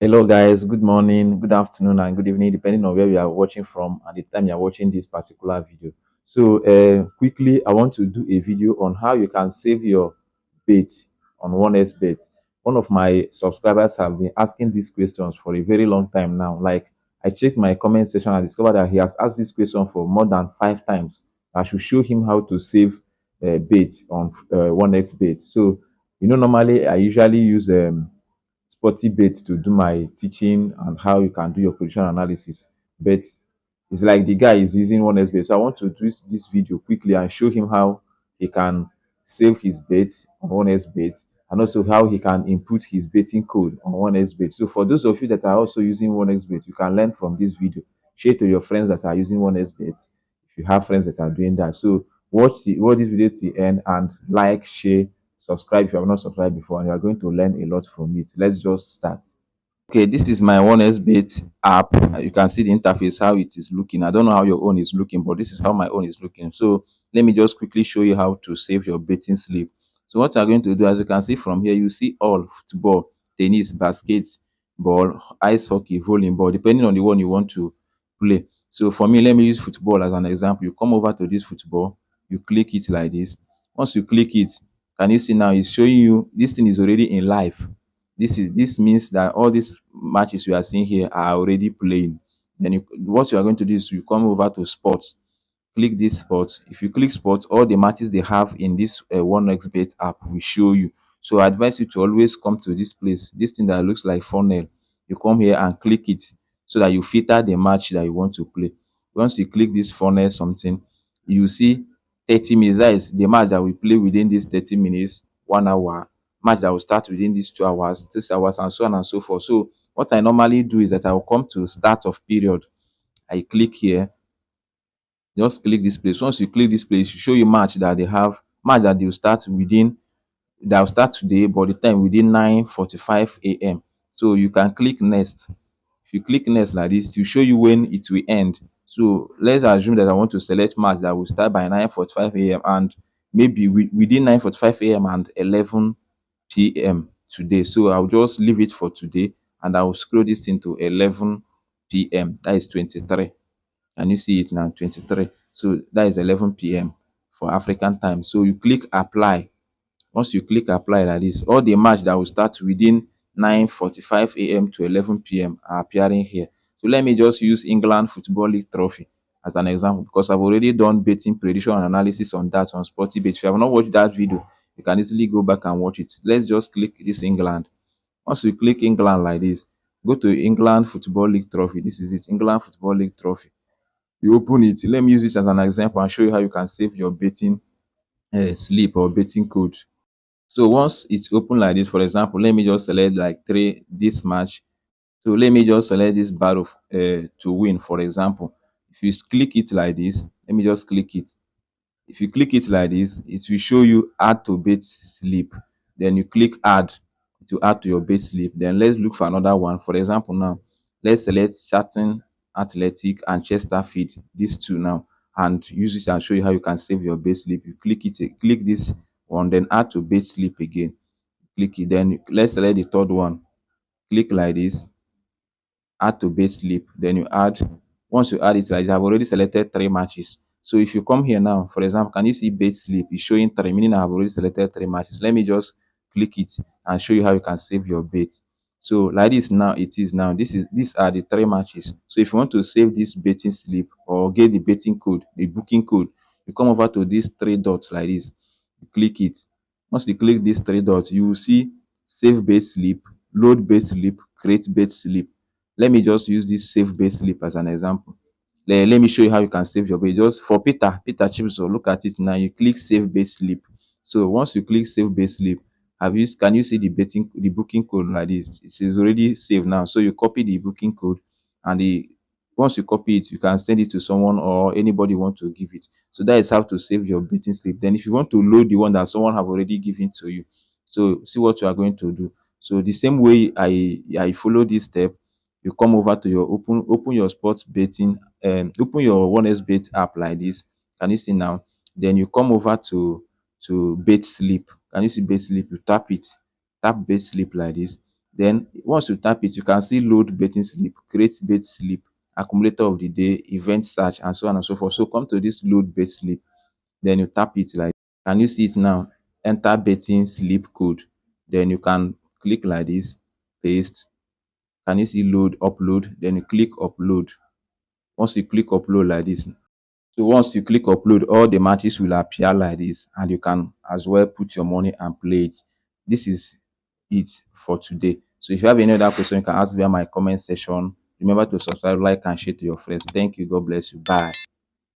Hello, guys. Good morning, good afternoon, and good evening, depending on where you are watching from and the time you are watching this particular video. So, quickly, I want to do a video on how you can save your bet on 1xBet. One of my subscribers have been asking these questions for a very long time now. Like, I checked my comment section and discovered that he has asked this question for more than 5 times. I should show him how to save bet on 1xBet. So, normally I usually use sporty bait to do my teaching and how you can do your position analysis. But it's like the guy is using 1xBet. So I want to do this video quickly and show him how he can save his bet on 1xBet and also how he can input his betting code on 1xBet. So for those of you that are also using 1xBet, you can learn from this video. Share to your friends that are using 1xBet if you have friends that are doing that. So watch this video till end and like, share, subscribe if you have not subscribed before, and you are going to learn a lot from it. Let's just start. Okay, this is my 1xBet app. You can see the interface, how it is looking. I don't know how your own is looking, but this is how my own is looking. So let me just quickly show you how to save your betting slip. So what you're going to do, as you can see from here, you see all football, tennis, basketball, ice hockey, volleyball, depending on the one you want to play. So for me, let me use football as an example. You come over to this football, you click it like this. Once you click it, can you see now it's showing you this thing is already in live. This means that all these matches you are seeing here are already playing. Then what you are going to do is you come over to sports, click this sports. If you click sports, all the matches they have in this 1xBet app will show you. So I advise you to always come to this place, this thing that looks like funnel. You come here and click it so that you filter the match that you want to play. Once you click this funnel something, you see 30 minutes. That is the match that we play within these 30 minutes, 1 hour. Match that will start within these 2 hours, 6 hours, and so on and so forth. So what I normally do is that I will come to start of period. I click here, just click this place. Once you click this place, it show you match that they have, match that they will start within, that will start today, but the time within 9:45 a.m. So you can click next. If you click next like this, to show you when it will end. So let's assume that I want to select match that will start by 9:45 a.m. and maybe within 9:45 a.m. and 11 p.m. today. So I'll just leave it for today and I will scroll this into 11 p.m. That is 23. Can you see it now? 23. So that is 11 p.m. for African time. So you click apply. Once you click apply like this, all the match that will start within 9:45 a.m. to 11 p.m. are appearing here. So let me just use England Football League Trophy as an example because I've already done betting prediction and analysis on that on Sporty Bet. If you have not watched that video, you can easily go back and watch it. Let's just click this England. Once you click England like this, go to England Football League Trophy. This is it, England Football League Trophy. You open it. Let me use it as an example and show you how you can save your betting slip or betting code. So once it's open like this, for example, let me just select like three this match. So let me just select this battle to win, for example. If you click it like this, let me just click it. If you click it like this, it will show you add to bet slip. Then you click add to add to your bet slip. Then let's look for another one. For example, now let's select Chatting Athletic and Chesterfield, these two now, and use it and show you how you can save your bet slip. You click it, click this one, then add to bet slip again. Click it, then let's select the third one. Click like this, add to base slip, then you add. Once you add it like this, I've already selected three matches. So if you come here now, for example, can you see base slip? It's showing three, meaning I've already selected three matches. Let me just click it and show you how you can save your bet. So like this now, it is now, these are the three matches. So if you want to save this betting slip or get the betting code, the booking code, you come over to these three dots like this, you click it. Once you click these three dots, you will see save bet slip, load bet slip, create bet slip. Let me just use this save base slip as an example. Let me show you how you can save your base. Just for Peter Chipso, look at it now. You click save base slip. So once you click save base slip, can you see the booking code like this? It is already saved now. So you copy the booking code and once you copy it, you can send it to someone or anybody you want to give it. So that is how to save your betting slip. Then if you want to load the one that someone have already given to you, so see what you are going to do. So the same way I follow this step, you come over to your open your sports betting and open your 1xBet app like this. Can you see now? Then you come over to bet slip. Can you see bet slip? You tap it, tap bet slip like this. Then once you tap it, you can see load betting slip, create bet slip, accumulator of the day, event search, and so on and so forth. So come to this load bet slip, then you tap it like, can you see it now? Enter betting slip code. Then you can click like this, paste. Can you see load, upload? Then you click upload. Once you click upload like this, so once you click upload, all the matches will appear like this, and you can as well put your money and play it. This is it for today. So if you have any other question, you can ask via my comment section. Remember to subscribe, like, and share to your friends. Thank you. God bless you. Bye.